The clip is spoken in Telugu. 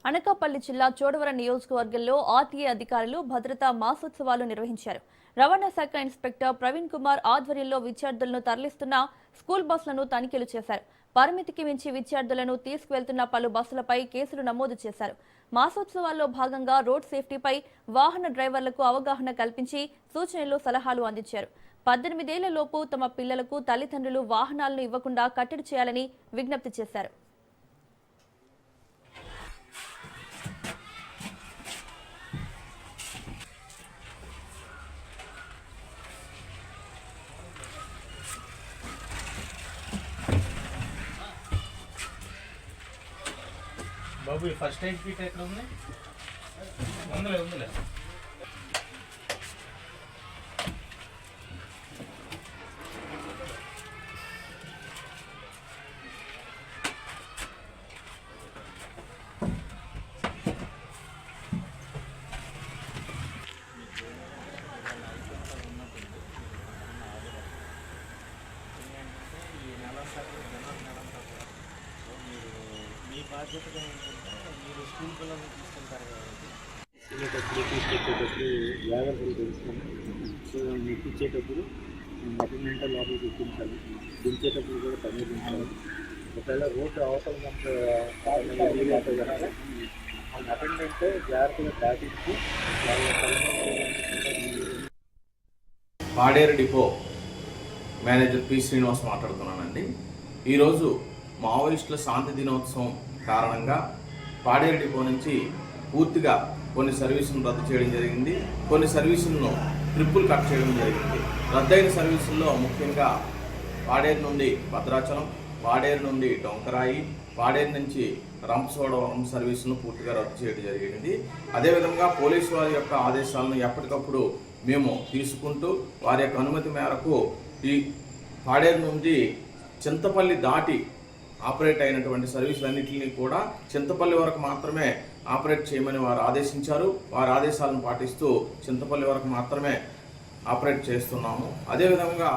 అనకాపల్లి జిల్లా చోడవరం నియోజకవర్గంలో ఆర్టీఏ అధికారులు భద్రతా మాసోత్సవాలు నిర్వహించారు. రవాణా శాఖ ఇన్స్పెక్టర్ ప్రవీణ్ కుమార్ ఆధ్వర్యంలో విద్యార్థులను తరలిస్తున్న స్కూల్ బస్సులను తనిఖీలు చేశారు. పరిమితికి మించి విద్యార్థులను తీసుకువెళ్తున్న పలు బస్సులపై కేసులు నమోదు చేశారు. మాసోత్సవాల్లో భాగంగా రోడ్ సేఫ్టీపై వాహన డ్రైవర్లకు అవగాహన కల్పించి సూచనలు, సలహాలు అందించారు. 18 ఏళ్ల లోపు తమ పిల్లలకు తల్లిదండ్రులు వాహనాలను ఇవ్వకుండా కట్టడి చేయాలని విజ్ఞప్తి చేశారు. బాబు ఫస్ట్ ఎయిడ్ కిట్ ఎక్కడ ఉంది? ఉందిలే మీ బాధ్యతగా ఏంటంటే మీరు స్కూల్ పిల్లల్ని తీసుకెళ్తారు కాబట్టి తీసుకొచ్చేటప్పుడు జాగ్రత్తలు తెలుసుకొని సో ఎక్కించేటప్పుడు అటెండెంట్ లోపలికి ఎక్కించాలి, దించేటప్పుడు కూడా సమీపించాలి. ఒకవేళ రోడ్డు అవసరం కనుక అటెండెంట్ జాగ్రత్తగా దాటించి Paderu depot manager P Srinivas మాట్లాడుతున్నానండి. ఈరోజు మావోయిస్టుల శాంతి దినోత్సవం కారణంగా పాడేరు డిపో నుంచి పూర్తిగా కొన్ని సర్వీసులను రద్దు చేయడం జరిగింది. కొన్ని సర్వీసులను ట్రిప్పులు కట్ చేయడం జరిగింది. రద్దయిన సర్వీసుల్లో ముఖ్యంగా పాడేరు నుండి భద్రాచలం, పాడేరు నుండి డొంకరాయి, పాడేరు నుంచి రంపచోడవరం సర్వీసులను పూర్తిగా రద్దు చేయడం జరిగింది. అదేవిధంగా పోలీసు వారి యొక్క ఆదేశాలను ఎప్పటికప్పుడు మేము తీసుకుంటూ వారి యొక్క అనుమతి మేరకు ఈ పాడేరు నుండి చింతపల్లి దాటి ఆపరేట్ అయినటువంటి సర్వీసులన్నింటినీ కూడా చింతపల్లి వరకు మాత్రమే ఆపరేట్ చేయమని వారు ఆదేశించారు. వారి ఆదేశాలను పాటిస్తూ చింతపల్లి వరకు మాత్రమే ఆపరేట్ చేస్తున్నాము. అదేవిధంగా